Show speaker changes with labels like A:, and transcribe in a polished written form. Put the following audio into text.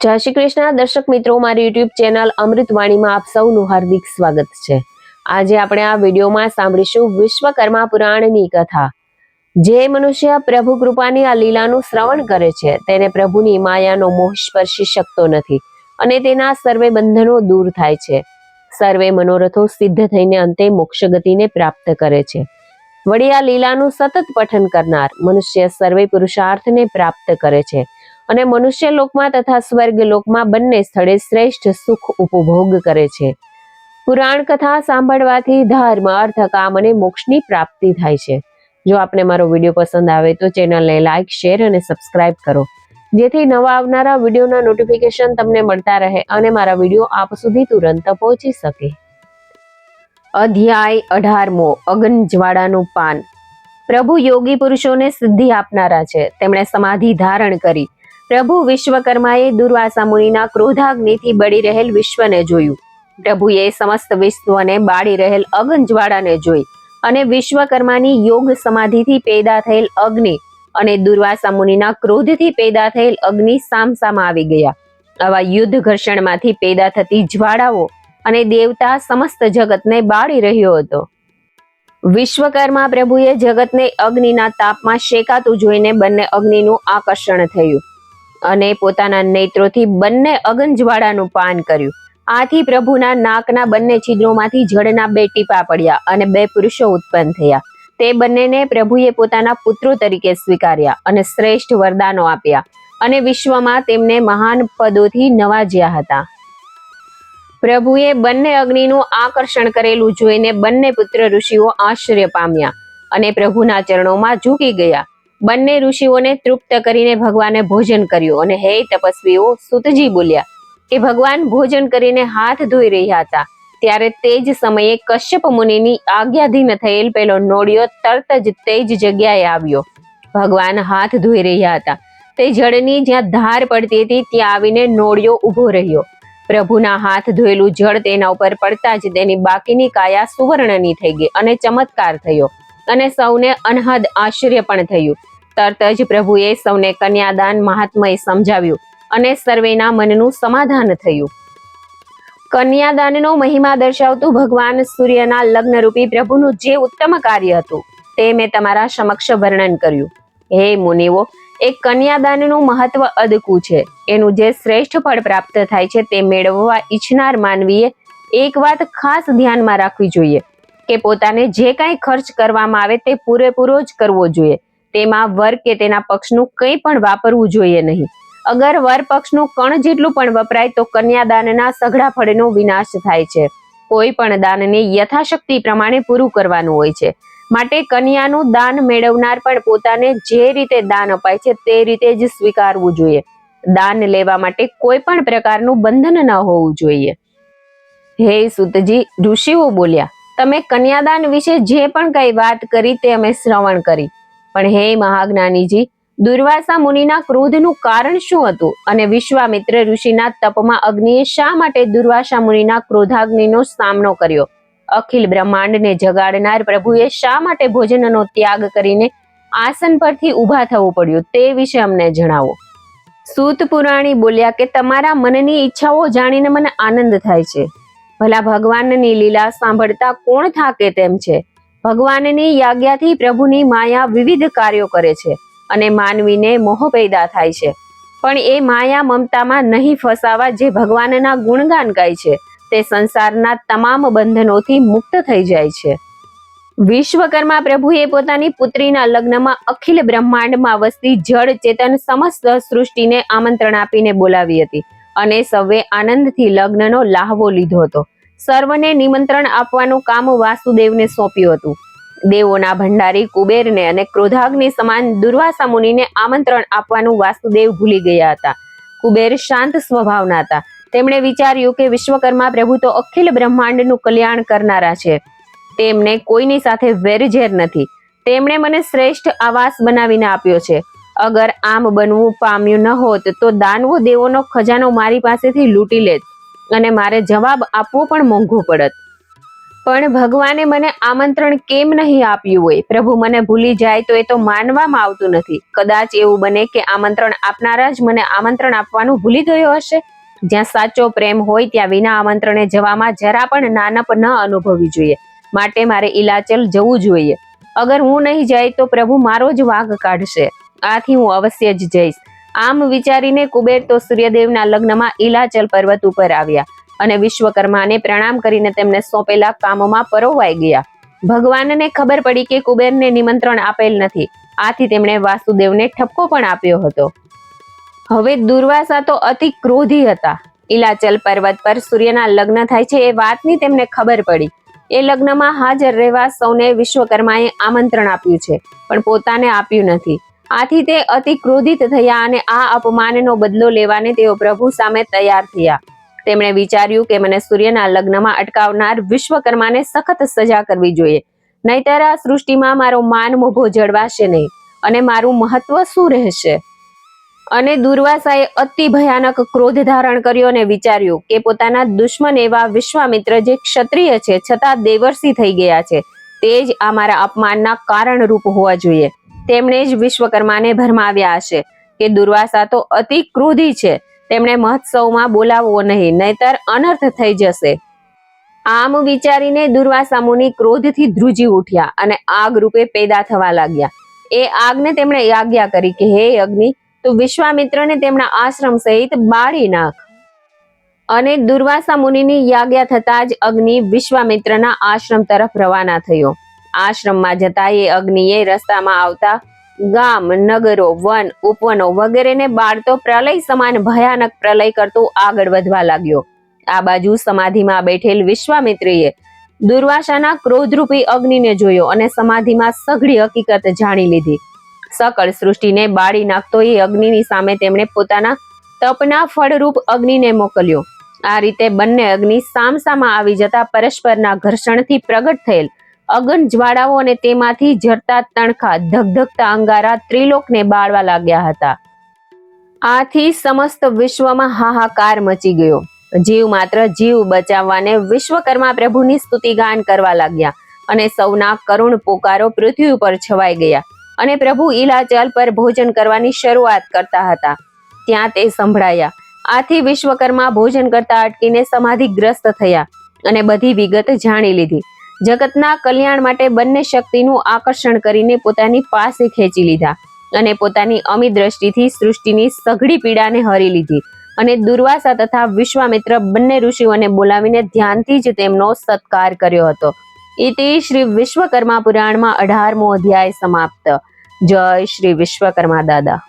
A: જય શ્રી કૃષ્ણ દર્શક મિત્રો, મારી યુટ્યુબ ચેનલ અમૃતવાણીમાં આપ સૌનું હાર્દિક સ્વાગત છે। આજે આપણે આ વિડીયોમાં સાંભળીશું વિશ્વકર્મા પુરાણની કથા। જે મનુષ્ય પ્રભુ કૃપાની આ લીલાનું શ્રવણ કરે છે તેને પ્રભુની માયાનો મોહ સ્પર્શી શકતો નથી અને તેના સર્વે બંધનો દૂર થાય છે। સર્વે મનોરથો સિદ્ધ થઈને અંતે મોક્ષ ગતિને પ્રાપ્ત કરે છે। વળી આ લીલાનું સતત પઠન કરનાર મનુષ્ય સર્વે પુરુષાર્થને પ્રાપ્ત કરે છે અને મનુષ્ય લોકમાં તથા સ્વર્ગ લોકમાં બંને સ્થળે શ્રેષ્ઠ સુખ ઉપભોગ કરે છે। પુરાણ કથા સાંભળવાથી ધર્મ, અર્થ, કામ અને મોક્ષની પ્રાપ્તિ થાય છે। જો આપને મારો વિડીયો પસંદ આવે તો ચેનલને લાઈક, શેર અને સબસ્ક્રાઇબ કરો, જેથી નવા આવનારા વિડીયોના નોટિફિકેશન તમને મળતા રહે અને મારા વિડીયો આપ સુધી તુરંત પહોંચી શકે। અધ્યાય 18મો, અગ્નિ જ્વાળાનું પાન। પ્રભુ યોગી પુરુષોને સિદ્ધિ આપનારા છે। તેમણે સમાધિ ધારણ કરી પ્રભુ વિશ્વકર્માએ દુર્વાસા મુનિના ક્રોધાગ્નિથી બળી રહેલ વિશ્વને જોયું। પ્રભુએ સમસ્ત વિશ્વને બાળી રહેલ અગ્નિજ્વાળાને જોઈ અને વિશ્વકર્માની યોગ સમાધિથી પેદા થયેલ અગ્નિ અને દુર્વાસા મુનિના ક્રોધથી પેદા થયેલ અગ્નિ સામસામા આવી ગયા। આવા યુદ્ધ ઘર્ષણમાંથી પેદા થતી જ્વાળાઓ અને દેવતા સમસ્ત જગતને બાળી રહ્યો હતો। વિશ્વકર્મા પ્રભુએ જગતને અગ્નિના તાપમાં શેકાતું જોઈને બંને અગ્નિનું આકર્ષણ થયું અને પોતાના નેત્રોથી બંને અગ્નિજ્વાળાનું પાન કર્યું। આથી પ્રભુના નાકના બંને છિદ્રોમાંથી જળના 2 ટીપા પડ્યા અને 2 પુરુષો ઉત્પન્ન થયા। તે બંનેને પ્રભુએ પોતાના પુત્રો તરીકે સ્વીકાર્યા અને શ્રેષ્ઠ વરદાનો આપ્યા અને વિશ્વમાં તેમને મહાન પદોથી નવાજ્યા હતા। પ્રભુએ બંને અગ્નિનું આકર્ષણ કરેલું જોઈને બંને પુત્ર ઋષિઓ આશ્ચર્ય પામ્યા અને પ્રભુના ચરણોમાં ઝૂકી ગયા। બંને ઋષિઓને તૃપ્ત કરીને ભગવાને ભોજન કર્યું અને હે તપસ્વીઓ, સુતજી બોલ્યા કે ભગવાન ભોજન કરીને હાથ ધોઈ રહ્યા હતા ત્યારે તે જ સમયે કશ્યપ મુનિની આજ્ઞાધીન થયેલ પેલો નોળિયો તરત જ તે જ જગ્યાએ આવ્યો। ભગવાન હાથ ધોઈ રહ્યા હતા તે જળની જ્યાં ધાર પડતી હતી ત્યાં આવીને નોળિયો ઊભો રહ્યો। પ્રભુના હાથ ધોયેલું જળ તેના ઉપર પડતા જ તેની બાકીની કાયા સુવર્ણની થઈ ગઈ અને ચમત્કાર થયો અને સૌને અનહદ આશ્ચર્ય પણ થયું। તરત જ પ્રભુએ સૌને કન્યાદાન મહાત્મય સમજાવ્યું અને સર્વેના મનનું સમાધાન થયું। કન્યાદાનનો મહિમા દર્શાવતું ભગવાન સૂર્યના લગ્નરૂપી પ્રભુનું જે ઉત્તમ કાર્ય હતું તે મેં તમારા સમક્ષ વર્ણન કર્યું। હે મુનિઓ, એક કન્યાદાનનું મહત્વ અદકું છે। એનું જે શ્રેષ્ઠ ફળ પ્રાપ્ત થાય છે તે મેળવવા ઈચ્છનાર માનવીએ એક વાત ખાસ ધ્યાનમાં રાખવી જોઈએ કે પોતાને જે કાંઈ ખર્ચ કરવામાં આવે તે પૂરેપૂરો જ કરવો જોઈએ। તેમાં વર કે તેના પક્ષનું કંઈ પણ વાપરવું જોઈએ નહીં। અગર વર પક્ષનું કણ જેટલું પણ વપરાય તો કન્યાદાનના સઘળા ફળનો વિનાશ થાય છે। કોઈ પણ દાનને યથાશક્તિ પ્રમાણે પૂરું કરવાનું હોય છે, માટે કન્યાનું દાન મેળવનાર પણ પોતાને જે રીતે દાન અપાય છે તે રીતે જ સ્વીકારવું જોઈએ। દાન લેવા માટે કોઈ પણ પ્રકારનું બંધન ન હોવું જોઈએ। હે સુતજી, ઋષિઓ બોલ્યા, તમે કન્યાદાન વિશે જે પણ કઈ વાત કરી તે અમે શ્રવણ કરી, પણ હે મહાજ્ઞાનીજી, દુર્વાસા મુનિના ક્રોધનું કારણ શું હતું અને વિશ્વામિત્ર ઋષિના તપમાં અગ્નિએ શા માટે દુર્વાસા મુનિના ક્રોધાગ્નિનો સામનો કર્યો? અખિલ બ્રહ્માંડને જગાડનાર પ્રભુએ શા માટે ભોજનનો ત્યાગ કરીને આસન પરથી ઊભા થવું પડ્યું તે વિશે અમને જણાવો। સૂત પુરાણી બોલ્યા કે તમારા મનની ઈચ્છાઓ જાણીને મને આનંદ થાય છે। ભલા ભગવાનની લીલા સાંભળતા કોણ થાકે તેમ છે। ભગવાનની આજ્ઞાથી પ્રભુની માયા વિવિધ કાર્યો કરે છે અને માનવીને મોહ પેદા થાય છે, પણ એ માયા મમતામાં નહીં ફસાવા જે ભગવાનના ગુણગાન ગાય છે તે સંસારના તમામ બંધનોથી મુક્ત થઈ જાય છે। વિશ્વકર્મા પ્રભુએ પોતાની પુત્રીના લગ્નમાં અખિલ બ્રહ્માંડમાં વસતી જળ ચેતન સમસ્ત સૃષ્ટિને આમંત્રણ આપીને બોલાવી હતી અને સૌએ આનંદથી લગ્નનો લાહવો લીધો હતો। સર્વને નિમંત્રણ આપવાનું કામ વાસુદેવને સોંપ્યું હતું। દેવોના ભંડારી કુબેરને અને ક્રોધાગ્નિ સમાન દુર્વાસા મુનિને આમંત્રણ આપવાનું વાસુદેવ ભૂલી ગયા હતા। કુબેર શાંત સ્વભાવના હતા। તેમણે વિચાર્યું કે વિશ્વકર્મા પ્રભુ તો અખિલ બ્રહ્માંડનું કલ્યાણ કરનારા છે, તેમને કોઈની સાથે વેરઝેર નથી। તેમણે મને શ્રેષ્ઠ આવાસ બનાવીને આપ્યો છે। અગર આમ બનવું પામ્યું ન હોત તો દાનવો દેવોનો ખજાનો મારી પાસેથી લૂંટી લેત અને મારે જવાબ આપવો પણ મોંઘો પડત। પણ ભગવાને મને આમંત્રણ કેમ નહીં આપ્યું હોય? પ્રભુ મને ભૂલી જાય તો એ તો માનવામાં આવતું નથી. કદાચ એવું બને કે આમંત્રણ આપનારા જ મને આમંત્રણ આપવાનું ભૂલી ગયો હશે. જ્યાં સાચો પ્રેમ હોય ત્યાં વિના આમંત્રણે જવામાં જરા પણ નાનપ ન અનુભવવી જોઈએ. માટે મારે ઇલાચલ જવું જોઈએ. અગર હું નહીં જાય તો પ્રભુ મારો જ વાઘ કાઢશે. આથી હું અવશ્ય જ જઈશ. આમ વિચારીને કુબેર તો સૂર્યદેવના લગ્નમાં ઇલાચલ પર્વત ઉપર આવ્યા અને વિશ્વકર્માને પ્રણામ કરીને તેમને સોંપેલા કામમાં પરોવાઈ ગયા. ભગવાનને ખબર પડી કે કુબેરને નિમંત્રણ આપેલ નથી. આથી તેમણે વાસુદેવને ઠપકો પણ આપ્યો હતો. હવે દુર્વાસા તો અતિ ક્રોધી હતા. ઇલાચલ પર્વત પર સૂર્યના લગ્ન થાય છે એ વાતની તેમને ખબર પડી. એ લગ્નમાં હાજર રહેવા સૌને વિશ્વકર્માએ આમંત્રણ આપ્યું છે, પણ પોતાને આપ્યું નથી. આથી તે અતિ ક્રોધિત થયા અને આ અપમાનનો બદલો લેવાને તેઓ પ્રભુ સામે તૈયાર થયા. તેમણે વિચાર્યું કે મને સૂર્યના લગ્નમાં અટકાવનાર વિશ્વકર્માને સખત સજા કરવી જોઈએ, નહીતર આ સૃષ્ટિમાં મારો માન મોભો જળવાશે નહીં અને મારું મહત્વ શું રહેશે. અને દુર્વાસાએ અતિ ભયાનક ક્રોધ ધારણ કર્યો અને વિચાર્યું કે પોતાના દુશ્મન એવા વિશ્વામિત્ર જે ક્ષત્રિય છે છતાં દેવર્ષિ થઈ ગયા છે, તે જ આ મારા અપમાનના કારણરૂપ હોવા જોઈએ. તેમણે જ વિશ્વકર્માને ભરમાવ્યા હશે કે દુર્વાસા તો અતિ ક્રોધી છે, તેમણે મહોત્સવમાં બોલાવવો નહીં, નહીતર અનર્થ થઈ જશે. આમ વિચારીને દુર્વાસા મુનિ ક્રોધથી ધ્રુજી ઉઠ્યા અને આગ રૂપે પેદા થવા લાગ્યા. એ આગને તેમણે આજ્ઞા કરી કે હે અગ્નિ, તું વિશ્વામિત્રને તેમના આશ્રમ સહિત બાળી નાખ. અને દુર્વાસા મુનિની આજ્ઞા થતાં જ અગ્નિ વિશ્વામિત્રના આશ્રમ તરફ રવાના થયો. આશ્રમમાં જતા એ અગ્નિએ રસ્તામાં આવતા ગામ, નગરો, વન, ઉપવનો વગેરેને બાળતો પ્રલય સમાન ભયાનક પ્રલય કરતો આગળ વધવા લાગ્યો. આ બાજુ સમાધિમાં બેઠેલ વિશ્વામિત્રીએ દુર્વાસાના ક્રોધરૂપી અગ્નિને જોયો અને સમાધિમાં સઘળી હકીકત જાણી લીધી. સકળ સૃષ્ટિને બાળી નાખતો એ અગ્નિની સામે તેમણે પોતાના તપના ફળરૂપ અગ્નિને મોકલ્યો. આ રીતે બંને અગ્નિ સામસામા આવી જતા પરસ્પરના ઘર્ષણથી પ્રગટ થયેલ અગન જ્વાળાઓ અને તેમાંથી ઝરતા તણખા, ધગધગતા અંગારા ત્રિલોકને બાળવા લાગ્યા હતા. આથી સમસ્ત વિશ્વમાં હાહાકાર મચી ગયો. જીવ માત્ર જીવ બચાવવાને વિશ્વકર્મા પ્રભુની સ્તુતિગાન કરવા લાગ્યા અને સૌના કરુણ પોકારો પૃથ્વી ઉપર છવાઈ ગયા. અને પ્રભુ ઇલાચલ પર ભોજન કરવાની શરૂઆત કરતા હતા ત્યાં તે સંભળાયા. આથી વિશ્વકર્મા ભોજન કરતા અટકીને સમાધિગ્રસ્ત થયા અને બધી વિગત જાણી લીધી. જગતના કલ્યાણ માટે બંને શક્તિનું આકર્ષણ કરીને પોતાની પાસે ખેંચી લીધા અને પોતાની અમી દ્રષ્ટિથી સૃષ્ટિની સઘળી પીડાને હરી લીધી. અને દુર્વાસા તથા વિશ્વામિત્ર બંને ઋષિઓને બોલાવીને ધ્યાનથી જ તેમનો સત્કાર કર્યો હતો. ઇતિ શ્રી વિશ્વકર્મા પુરાણમાં 18મો અધ્યાય સમાપ્ત. જય શ્રી વિશ્વકર્મા દાદા.